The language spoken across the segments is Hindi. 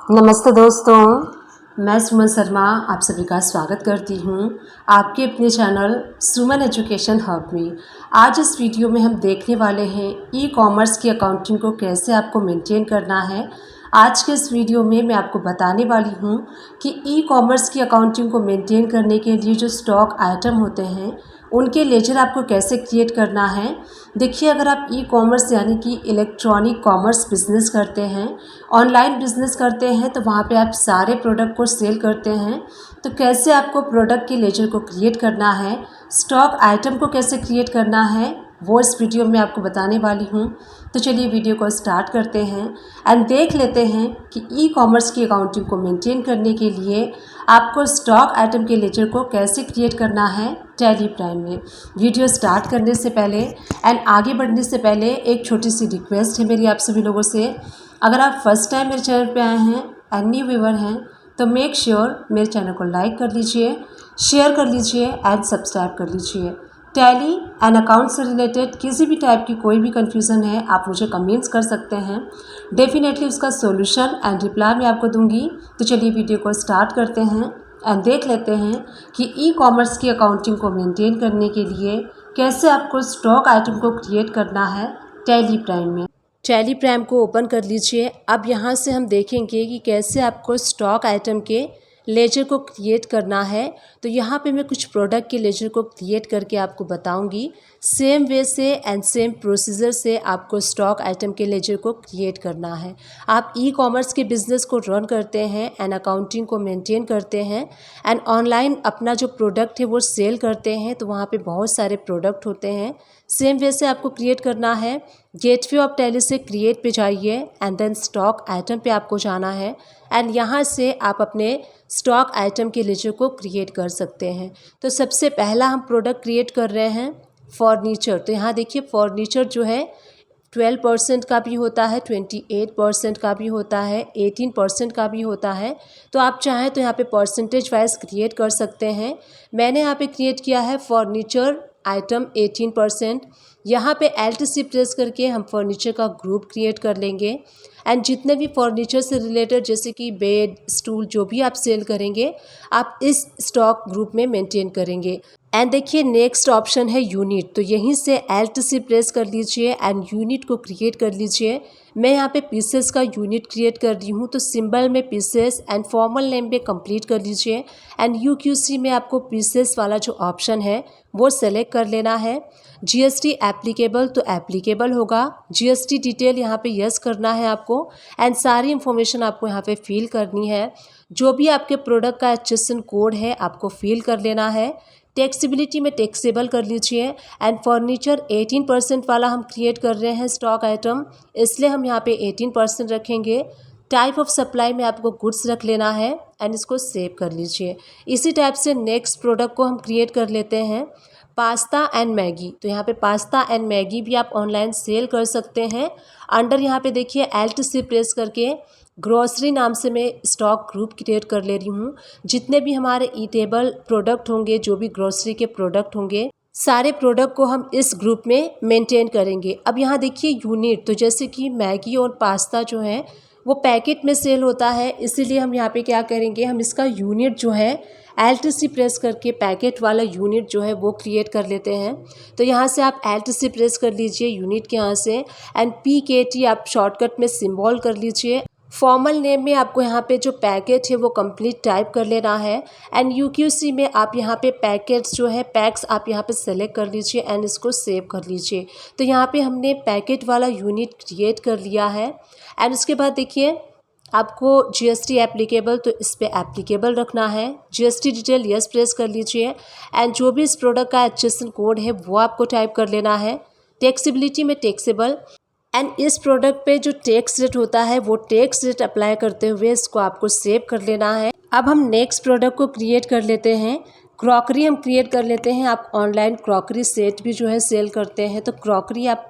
नमस्ते दोस्तों, मैं सुमन शर्मा आप सभी का स्वागत करती हूँ आपके अपने चैनल सुमन एजुकेशन हब में। आज इस वीडियो में हम देखने वाले हैं ई कॉमर्स की अकाउंटिंग को कैसे आपको मेंटेन करना है। आज के इस वीडियो में मैं आपको बताने वाली हूँ कि ई कॉमर्स की अकाउंटिंग को मेंटेन करने के लिए जो स्टॉक आइटम होते हैं उनके लेजर आपको कैसे क्रिएट करना है। देखिए, अगर आप ई कॉमर्स यानी कि इलेक्ट्रॉनिक कॉमर्स बिजनेस करते हैं, ऑनलाइन बिजनेस करते हैं, तो वहाँ पे आप सारे प्रोडक्ट को सेल करते हैं, तो कैसे आपको प्रोडक्ट के लेजर को क्रिएट करना है, स्टॉक आइटम को कैसे क्रिएट करना है, वो इस वीडियो में आपको बताने वाली हूँ। तो चलिए वीडियो को स्टार्ट करते हैं एंड देख लेते हैं कि ई कॉमर्स की अकाउंटिंग को मेंटेन करने के लिए आपको स्टॉक आइटम के लेजर को कैसे क्रिएट करना है टैली प्राइम में। वीडियो स्टार्ट करने से पहले एंड आगे बढ़ने से पहले एक छोटी सी रिक्वेस्ट है मेरी आप सभी लोगों से। अगर आप फर्स्ट टाइम मेरे चैनल पे आए हैं एंड न्यू व्यूअर हैं तो मेक श्योर मेरे चैनल को लाइक कर लीजिए, शेयर कर लीजिए एंड सब्सक्राइब कर लीजिए। टैली एंड अकाउंट से रिलेटेड किसी भी टाइप की कोई भी कन्फ्यूज़न है आप मुझे कमेंट्स कर सकते हैं, डेफिनेटली उसका सॉल्यूशन एंड रिप्लाई मैं आपको दूंगी। तो चलिए वीडियो को स्टार्ट करते हैं एंड देख लेते हैं कि ई कॉमर्स की अकाउंटिंग को मेंटेन करने के लिए कैसे आपको स्टॉक आइटम को क्रिएट करना है टैली प्राइम में। टैली प्राइम को ओपन कर लीजिए। अब यहाँ से हम देखेंगे कि कैसे आपको स्टॉक आइटम के लेजर को क्रिएट करना है। तो यहाँ पे मैं कुछ प्रोडक्ट के लेजर को क्रिएट करके आपको बताऊंगी। सेम वे से एंड सेम प्रोसीजर से आपको स्टॉक आइटम के लेजर को क्रिएट करना है। आप ई कॉमर्स के बिज़नेस को रन करते हैं एंड अकाउंटिंग को मेंटेन करते हैं एंड ऑनलाइन अपना जो प्रोडक्ट है वो सेल करते हैं, तो वहाँ पे बहुत सारे प्रोडक्ट होते हैं। सेम वे से आपको क्रिएट करना है। गेटवे ऑफ टैली से क्रिएट पे जाइए एंड देन स्टॉक आइटम पे आपको जाना है एंड यहाँ से आप अपने स्टॉक आइटम के लेजर को क्रिएट कर सकते हैं। तो सबसे पहला हम प्रोडक्ट क्रिएट कर रहे हैं फर्नीचर। तो यहाँ देखिए फर्नीचर जो है 12% का भी होता है, 28% का भी होता है, 18% का भी होता है। तो आप चाहें तो यहाँ पे परसेंटेज वाइज क्रिएट कर सकते हैं। मैंने यहाँ पे क्रिएट किया है फर्नीचर आइटम 18%। यहाँ पे LTC प्रेस करके हम फर्नीचर का ग्रुप क्रिएट कर लेंगे एंड जितने भी फर्नीचर से रिलेटेड जैसे कि बेड, स्टूल जो भी आप सेल करेंगे आप इस स्टॉक ग्रुप में मेंटेन करेंगे। एंड देखिए नेक्स्ट ऑप्शन है यूनिट। तो यहीं से LTC प्रेस कर लीजिए एंड यूनिट को क्रिएट कर लीजिए। मैं यहाँ पे पीसेस का यूनिट क्रिएट कर रही हूँ, तो सिंबल में पीसेस एंड फॉर्मल नेम पे कंप्लीट कर लीजिए एंड UQC में आपको पीसेस वाला जो ऑप्शन है वो सेलेक्ट कर लेना है। GST एप्लीकेबल तो एप्लीकेबल होगा, GST डिटेल यहाँ पे यस करना है आपको एंड सारी इन्फॉर्मेशन आपको यहाँ पे फिल करनी है। जो भी आपके प्रोडक्ट का HSN कोड है आपको फिल कर लेना है। टैक्सेबिलिटी में टैक्सेबल कर लीजिए एंड फर्नीचर 18% वाला हम क्रिएट कर रहे हैं स्टॉक आइटम, इसलिए हम यहाँ पे 18% रखेंगे। टाइप ऑफ सप्लाई में आपको गुड्स रख लेना है एंड इसको सेव कर लीजिए। इसी टाइप से नेक्स्ट प्रोडक्ट को हम क्रिएट कर लेते हैं पास्ता एंड मैगी। तो यहाँ पे पास्ता एंड मैगी भी आप ऑनलाइन सेल कर सकते हैं। अंडर यहाँ पे देखिए LTC प्रेस करके ग्रोसरी नाम से मैं स्टॉक ग्रुप क्रिएट कर ले रही हूँ। जितने भी हमारे ईटेबल प्रोडक्ट होंगे, जो भी ग्रोसरी के प्रोडक्ट होंगे, सारे प्रोडक्ट को हम इस ग्रुप में मेंटेन करेंगे। अब यहाँ देखिए यूनिट, तो जैसे कि मैगी और पास्ता जो है वो पैकेट में सेल होता है, इसीलिए हम यहाँ पे क्या करेंगे, हम इसका यूनिट जो है LTC प्रेस करके पैकेट वाला यूनिट जो है वो क्रिएट कर लेते हैं। तो यहाँ से आप LTC प्रेस कर लीजिए यूनिट के यहाँ से एंड PKT आप शॉर्टकट में सिम्बॉल कर लीजिए। फॉर्मल नेम में आपको यहाँ पे जो पैकेट है वो कंप्लीट टाइप कर लेना है एंड UQC में आप यहाँ पे पैकेट्स जो है पैक्स आप यहाँ पे सेलेक्ट कर लीजिए एंड इसको सेव कर लीजिए। तो यहाँ पे हमने पैकेट वाला यूनिट क्रिएट कर लिया है एंड उसके बाद देखिए आपको GST एप्लीकेबल तो इस पर एप्लीकेबल रखना है। GST डिटेल यस प्रेस कर लीजिए एंड जो भी इस प्रोडक्ट का HSN कोड है वो आपको टाइप कर लेना है। टैक्सेबिलिटी में टैक्सेबल एंड इस प्रोडक्ट पे जो टैक्स रेट होता है वो टैक्स रेट अप्लाई करते हुए इसको आपको सेव कर लेना है। अब हम नेक्स्ट प्रोडक्ट को क्रिएट कर लेते हैं। क्रॉकरी हम क्रिएट कर लेते हैं। आप ऑनलाइन क्रॉकरी सेट भी जो है सेल करते हैं, तो क्रॉकरी आप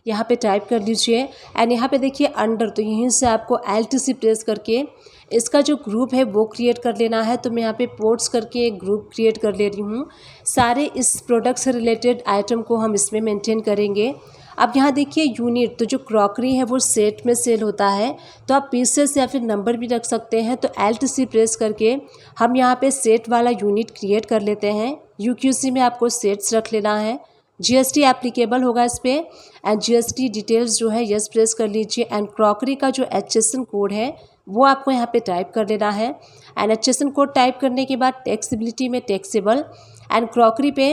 यहाँ पे टाइप कर लीजिए एंड यहाँ पे देखिए अंडर, तो यहीं से आपको LTC प्रेस करके इसका जो ग्रुप है वो क्रिएट कर लेना है। तो मैं यहाँ पे पोर्ट्स करके एक ग्रुप क्रिएट कर ले रही हूँ। सारे इस प्रोडक्ट से रिलेटेड आइटम को हम इसमें मेंटेन करेंगे। अब यहाँ देखिए यूनिट, तो जो क्रॉकरी है वो सेट में सेल होता है, तो आप पीसेस या फिर नंबर भी रख सकते हैं। तो Alt+C प्रेस करके हम यहाँ पे सेट वाला यूनिट क्रिएट कर लेते हैं। UQC में आपको सेट्स रख लेना है। GST एप्लीकेबल होगा इस पर, एंड GST डिटेल्स जो है यस प्रेस कर लीजिए। एंड क्रॉकरी का जो HSN कोड है वो आपको यहाँ पे टाइप कर लेना है। एंड HSN कोड टाइप करने के बाद टैक्सेबिलिटी में टैक्सेबल, एंड क्रॉकरी पे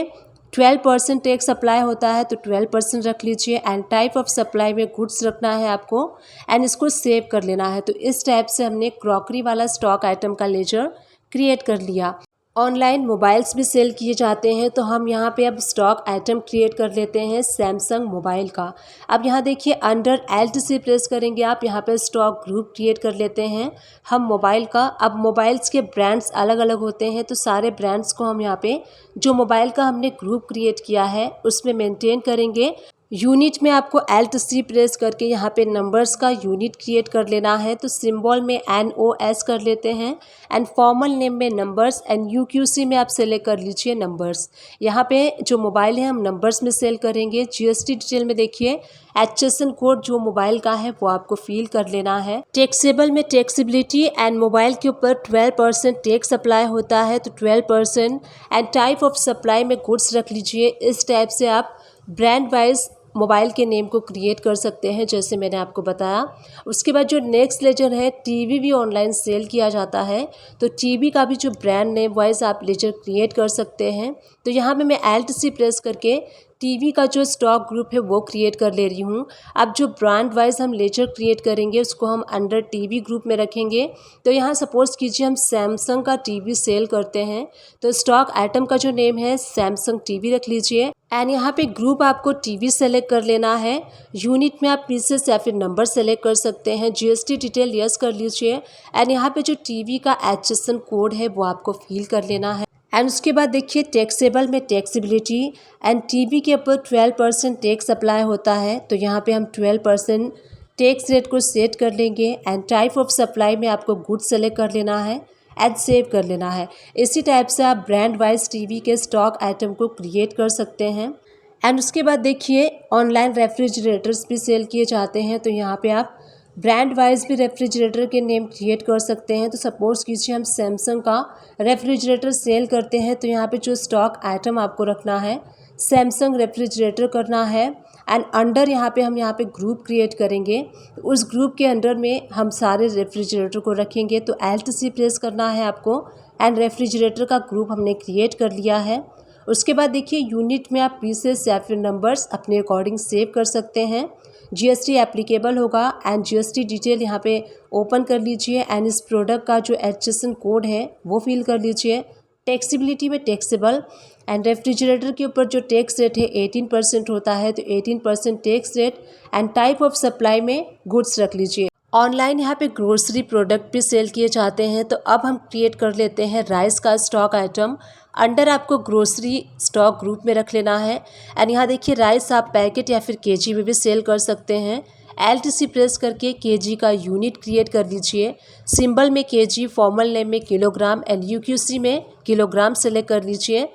12% टैक्स अप्लाई होता है, तो 12% रख लीजिए। एंड टाइप ऑफ सप्लाई में गुड्स रखना है आपको, एंड इसको सेव कर लेना है। तो इस टाइप से हमने क्रॉकरी वाला स्टॉक आइटम का लेजर क्रिएट कर लिया। ऑनलाइन मोबाइल्स भी सेल किए जाते हैं, तो हम यहाँ पे अब स्टॉक आइटम क्रिएट कर लेते हैं सैमसंग मोबाइल का। अब यहाँ देखिए अंडर Alt+C प्रेस करेंगे आप, यहाँ पे स्टॉक ग्रुप क्रिएट कर लेते हैं हम मोबाइल का। अब मोबाइल्स के ब्रांड्स अलग अलग होते हैं, तो सारे ब्रांड्स को हम यहाँ पे जो मोबाइल का हमने ग्रुप क्रिएट किया है उसमें मेंटेन करेंगे। यूनिट में आपको Alt+C प्रेस करके यहाँ पे नंबर्स का यूनिट क्रिएट कर लेना है। तो सिंबल में NOS कर लेते हैं, एंड फॉर्मल नेम में नंबर्स, एंड UQC में आप सेलेक्ट कर लीजिए नंबर्स। यहाँ पे जो मोबाइल है हम नंबर्स में सेल करेंगे। GST डिटेल में देखिए HSN कोड जो मोबाइल का है वो आपको फिल कर लेना है। टैक्सेबल में टैक्सेबिलिटी, एंड मोबाइल के ऊपर 12% टैक्स अप्लाई होता है, तो 12%। एंड टाइप ऑफ सप्लाई में गुड्स रख लीजिए। इस टाइप से आप ब्रांड वाइज मोबाइल के नेम को क्रिएट कर सकते हैं, जैसे मैंने आपको बताया। उसके बाद जो नेक्स्ट लेजर है, टीवी भी ऑनलाइन सेल किया जाता है, तो टीवी का भी जो ब्रांड नेम वाइज आप लेजर क्रिएट कर सकते हैं। तो यहाँ पे मैं Alt+C प्रेस करके टीवी का जो स्टॉक ग्रुप है वो क्रिएट कर ले रही हूँ। अब जो ब्रांड वाइज हम लेजर क्रिएट करेंगे उसको हम अंडर टीवी ग्रुप में रखेंगे। तो यहाँ सपोज कीजिए हम सैमसंग का टीवी सेल करते हैं, तो स्टॉक आइटम का जो नेम है सैमसंग टीवी रख लीजिए। एंड यहाँ पे ग्रुप आपको टीवी सेलेक्ट कर लेना है। यूनिट में आप पीसेस या फिर नंबर सेलेक्ट कर सकते हैं। GST डिटेल यस कर लीजिए, एंड यहाँ पे जो टीवी का HSN कोड है वो आपको फिल कर लेना है। एंड उसके बाद देखिए टैक्सेबल में टैक्सेबिलिटी, एंड टीवी के ऊपर 12% टैक्स अप्लाई होता है, तो यहाँ पे हम 12% टैक्स रेट को सेट कर लेंगे। एंड टाइप ऑफ सप्लाई में आपको गुड्स सेलेक्ट कर लेना है, एंड सेव कर लेना है। इसी टाइप से आप ब्रांड वाइज टीवी के स्टॉक आइटम को क्रिएट कर सकते हैं। एंड उसके बाद देखिए ऑनलाइन रेफ्रिजरेटर्स भी सेल किए जाते हैं, तो यहाँ पे आप ब्रांड वाइज भी रेफ्रिजरेटर के नेम क्रिएट कर सकते हैं। तो सपोज कीजिए हम सैमसंग का रेफ्रिजरेटर सेल करते हैं, तो यहाँ पे जो स्टॉक आइटम आपको रखना है सैमसंग रेफ्रिजरेटर करना है। एंड अंडर यहाँ पे ग्रुप क्रिएट करेंगे, तो उस ग्रुप के अंडर में हम सारे रेफ्रिजरेटर को रखेंगे। तो Alt+C प्रेस करना है आपको, एंड रेफ्रिजरेटर का ग्रुप हमने क्रिएट कर लिया है। उसके बाद देखिए यूनिट में आप पीसेस या फिर नंबर्स अपने अकॉर्डिंग सेव कर सकते हैं। GST एप्लीकेबल होगा, एंड GST डिटेल यहाँ पे ओपन कर लीजिए। एंड इस प्रोडक्ट का जो HSN कोड है वो फिल कर लीजिए। टैक्सेबिलिटी में टैक्सेबल, एंड रेफ्रिजरेटर के ऊपर जो टैक्स रेट है 18% होता है, तो 18% tax rate. And type of supply में गुड्स रख लीजिए। ऑनलाइन यहाँ पे ग्रोसरी प्रोडक्ट भी सेल किए जाते हैं, तो अब हम क्रिएट कर लेते हैं राइस का स्टॉक आइटम। अंडर आपको ग्रोसरी स्टॉक ग्रुप में रख लेना है। एंड यहाँ देखिए राइस आप पैकेट या फिर केजी में भी सेल कर सकते हैं। Alt+C प्रेस करके केजी का यूनिट क्रिएट कर लीजिए। सिंबल में केजी, फॉर्मल नेम में किलोग्राम, एंड UQC में किलोग्राम सेलेक्ट कर लीजिए।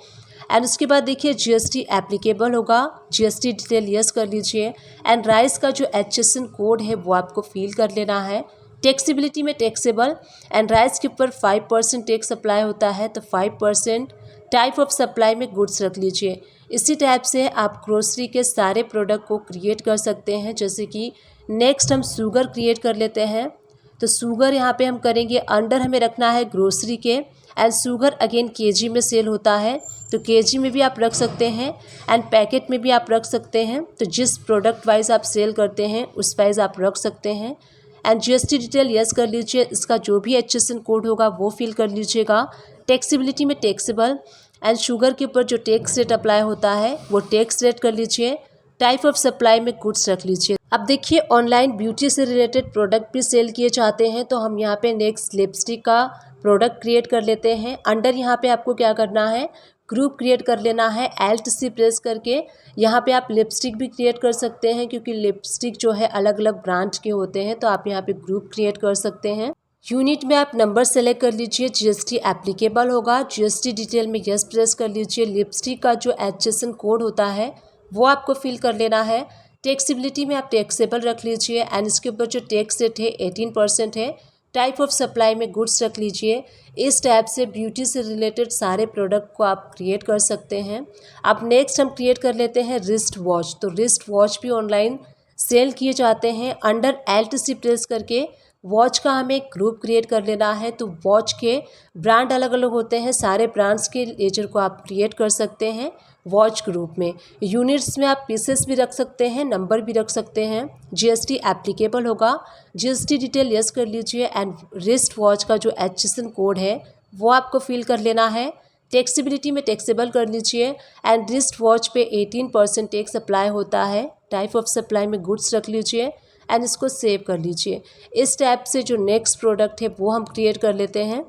एंड उसके बाद देखिए GST एप्लीकेबल होगा, GST डिटेल यस कर लीजिए। एंड राइस का जो HSN कोड है वो आपको फिल कर लेना है। टैक्सेबिलिटी में टैक्सेबल, एंड राइस के ऊपर 5% टैक्स अप्लाई होता है, तो 5%। टाइप ऑफ सप्लाई में गुड्स रख लीजिए। इसी टाइप से आप ग्रोसरी के सारे प्रोडक्ट को क्रिएट कर सकते हैं। जैसे कि नेक्स्ट हम शुगर क्रिएट कर लेते हैं, तो शुगर यहाँ पे हम करेंगे अंडर हमें रखना है ग्रोसरी के। एंड शुगर अगेन केजी में सेल होता है, तो केजी में भी आप रख सकते हैं, एंड पैकेट में भी आप रख सकते हैं। तो जिस प्रोडक्ट वाइज आप सेल करते हैं उस वाइज आप रख सकते हैं। एंड GST डिटेल यस कर लीजिए। इसका जो भी HSN कोड होगा वो फिल कर लीजिएगा। टैक्सेबिलिटी में टैक्सेबल, एंड शुगर के ऊपर जो टैक्स रेट अप्लाई होता है वो टैक्स रेट कर लीजिए। टाइप ऑफ सप्लाई में गुड्स रख लीजिए। अब देखिए ऑनलाइन ब्यूटी से रिलेटेड प्रोडक्ट भी सेल किए जाते हैं, तो हम यहाँ पे नेक्स्ट लिपस्टिक का प्रोडक्ट क्रिएट कर लेते हैं। अंडर यहाँ पे आपको क्या करना है, ग्रुप क्रिएट कर लेना है। Alt+C प्रेस करके यहाँ पे आप लिपस्टिक भी क्रिएट कर सकते हैं, क्योंकि लिपस्टिक जो है अलग अलग ब्रांड के होते हैं, तो आप यहाँ पे ग्रुप क्रिएट कर सकते हैं। यूनिट में आप नंबर सेलेक्ट कर लीजिए। GST एप्लीकेबल होगा, GST डिटेल में यस प्रेस कर लीजिए। लिपस्टिक का जो HSN कोड होता है वो आपको फिल कर लेना है। टैक्सेबिलिटी में आप टैक्सेबल रख लीजिए एंड इसके ऊपर जो टैक्स रेट है 18% है। टाइप ऑफ सप्लाई में गुड्स रख लीजिए। इस टाइप से ब्यूटी से रिलेटेड सारे प्रोडक्ट को आप क्रिएट कर सकते हैं। अब नेक्स्ट हम क्रिएट कर लेते हैं रिस्ट वॉच। तो रिस्ट वॉच भी ऑनलाइन सेल किए जाते हैं। अंडर LTC प्रेस करके वॉच का हमें एक ग्रुप क्रिएट कर लेना है। तो वॉच के ब्रांड अलग अलग होते हैं, सारे ब्रांड्स के लेजर को आप क्रिएट कर सकते हैं वॉच ग्रुप में। यूनिट्स में आप पीसेस भी रख सकते हैं, नंबर भी रख सकते हैं। GST एप्लीकेबल होगा। GST डिटेल यस कर लीजिए एंड रिस्ट वॉच का जो HSN कोड है वो आपको फिल कर लेना है। टैक्सेबिलिटी में टैक्सेबल कर लीजिए एंड रिस्ट वॉच पे 18% टैक्स अप्लाई होता है। टाइप ऑफ सप्लाई में गुड्स रख लीजिए एंड इसको सेव कर लीजिए। इस टाइप से जो नेक्स्ट प्रोडक्ट है वो हम क्रिएट कर लेते हैं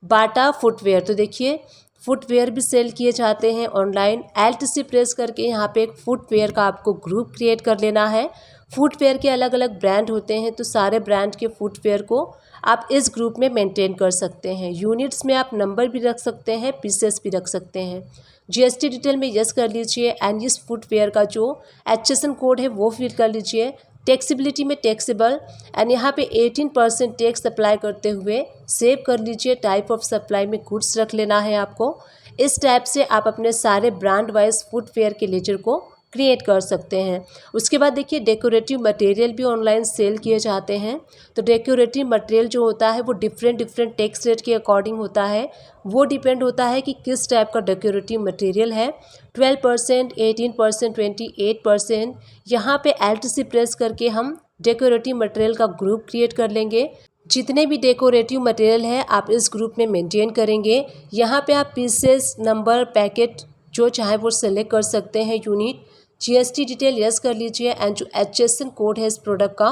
बाटा फुटवेयर। तो देखिए फुटवेयर भी सेल किए जाते हैं ऑनलाइन। LTC प्रेस करके यहाँ पे एक फुटवेयर का आपको ग्रुप क्रिएट कर लेना है। फुटवेयर के अलग अलग ब्रांड होते हैं, तो सारे ब्रांड के फुटवेयर को आप इस ग्रुप में मेंटेन कर सकते हैं। यूनिट्स में आप नंबर भी रख सकते हैं, पीसेस भी रख सकते हैं। GST डिटेल में यस कर लीजिए एंड इस फुटवेयर का जो HSN कोड है वो फिल कर लीजिए। टैक्सेबिलिटी में टैक्सेबल एंड यहाँ पे 18% टैक्स अप्लाई करते हुए सेव कर लीजिए। टाइप ऑफ सप्लाई में गुड्स रख लेना है आपको। इस टाइप से आप अपने सारे ब्रांड वाइज फुटवेयर के लेजर को क्रिएट कर सकते हैं। उसके बाद देखिए डेकोरेटिव मटेरियल भी ऑनलाइन सेल किए जाते हैं। तो डेकोरेटिव मटेरियल जो होता है वो डिफरेंट टैक्स रेट के अकॉर्डिंग होता है। वो डिपेंड होता है कि किस टाइप का डेकोरेटिव मटेरियल है। 12%, 18%, 28%। यहाँ पे LTC प्रेस करके हम डेकोरेटिव मटेरियल का ग्रुप क्रिएट कर लेंगे। जितने भी डेकोरेटिव मटेरियल है आप इस ग्रुप में मेंटेन करेंगे। यहाँ पे आप पीसेस, नंबर, पैकेट जो चाहे वो सेलेक्ट कर सकते हैं। यूनिट GST डिटेल यस कर लीजिए एंड जो HSN कोड है इस प्रोडक्ट का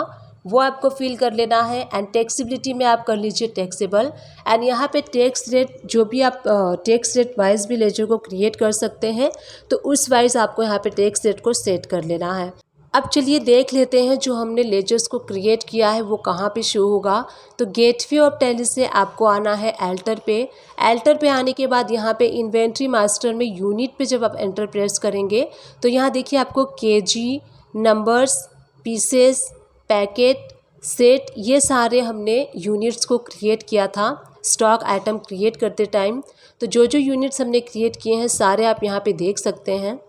वो आपको फिल कर लेना है एंड टैक्सेबिलिटी में आप कर लीजिए टैक्सेबल एंड यहाँ पे टैक्स रेट जो भी आप टैक्स रेट वाइज भी लेजर को क्रिएट कर सकते हैं, तो उस वाइज आपको यहाँ पे टैक्स रेट को सेट कर लेना है। अब चलिए देख लेते हैं जो हमने लेजर्स को क्रिएट किया है वो कहाँ पे शो होगा। तो गेटवे ऑफ टैली से आपको आना है एल्टर पे। एल्टर पे आने के बाद यहाँ पे इन्वेंट्री मास्टर में यूनिट पे जब आप एंटर प्रेस करेंगे तो यहाँ देखिए आपको KG, numbers, pieces, packet, set, ये सारे हमने यूनिट्स को क्रिएट किया था स्टॉक आइटम क्रिएट करते टाइम। तो जो जो यूनिट्स हमने क्रिएट किए हैं सारे आप यहाँ पे देख सकते हैं।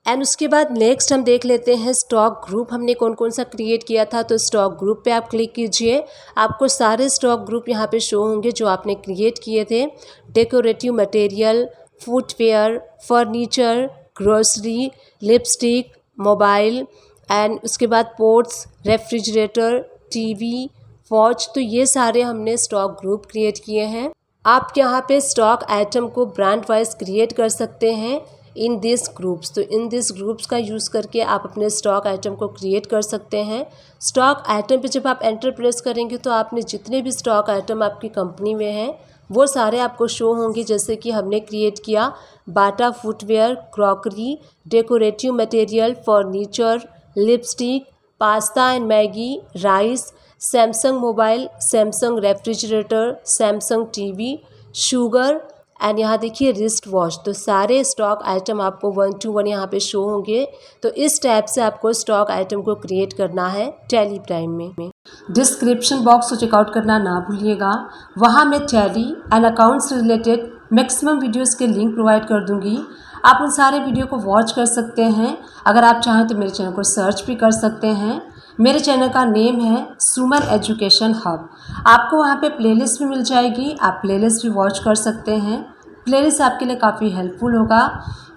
एंड उसके बाद नेक्स्ट हम देख लेते हैं स्टॉक ग्रुप हमने कौन कौन सा क्रिएट किया था। तो स्टॉक ग्रुप पे आप क्लिक कीजिए, आपको सारे स्टॉक ग्रुप यहाँ पे शो होंगे जो आपने क्रिएट किए थे। Decorative material, footwear, furniture, grocery, lipstick, mobile and उसके बाद पोर्ट्स, रेफ्रिजरेटर, TV, वॉच। तो ये सारे हमने स्टॉक ग्रुप क्रिएट किए हैं। आप यहाँ पे स्टॉक आइटम को ब्रांड वाइज क्रिएट कर सकते हैं इन दिस ग्रुप्स। तो इन दिस ग्रुप्स का यूज़ करके आप अपने स्टॉक आइटम को क्रिएट कर सकते हैं। स्टॉक आइटम पे जब आप एंटर प्रेस करेंगे तो आपने जितने भी स्टॉक आइटम आपकी कंपनी में हैं वो सारे आपको शो होंगे। जैसे कि हमने क्रिएट किया Bata footwear, crockery, decorative material, furniture, lipstick, pasta and Maggi, rice, Samsung mobile, Samsung refrigerator, Samsung TV, sugar and यहाँ देखिए रिस्ट वॉच। तो सारे स्टॉक आइटम आपको 1 to 1 यहाँ पे शो होंगे। तो इस टाइप से आपको स्टॉक आइटम को क्रिएट करना है टैली प्राइम में। डिस्क्रिप्शन बॉक्स को चेकआउट करना ना भूलिएगा, वहाँ मैं टैली एंड अकाउंट्स से रिलेटेड मैक्सिमम वीडियोज़ के लिंक प्रोवाइड कर दूँगी। आप उन सारे वीडियो को वॉच कर सकते हैं। अगर आप चाहें तो मेरे चैनल को सर्च भी कर सकते हैं। मेरे चैनल का नेम है सुमन एजुकेशन हब। आपको वहाँ पे प्लेलिस्ट भी मिल जाएगी, आप प्लेलिस्ट भी वॉच कर सकते हैं। प्लेलिस्ट आपके लिए काफ़ी हेल्पफुल होगा।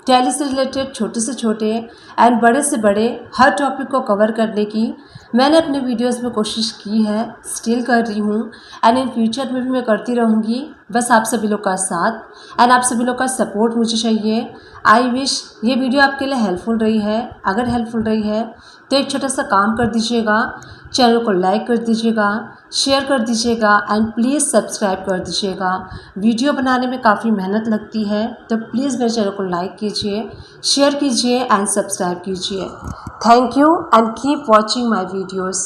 टैली से रिलेटेड छोटे से छोटे एंड बड़े से बड़े हर टॉपिक को कवर करने की मैंने अपने वीडियोस में कोशिश की है, स्टिल कर रही हूँ एंड इन फ्यूचर में भी मैं करती रहूँगी। बस आप सभी लोग का साथ एंड आप सभी लोग का सपोर्ट मुझे चाहिए। आई विश ये वीडियो आपके लिए हेल्पफुल रही है। अगर हेल्पफुल रही है तो एक छोटा सा काम कर दीजिएगा, चैनल को लाइक कर दीजिएगा, शेयर कर दीजिएगा एंड प्लीज़ सब्सक्राइब कर दीजिएगा। वीडियो बनाने में काफ़ी मेहनत लगती है, तो प्लीज़ मेरे चैनल को लाइक कीजिए, शेयर कीजिए एंड सब्सक्राइब कीजिए। Thank you and keep watching my videos.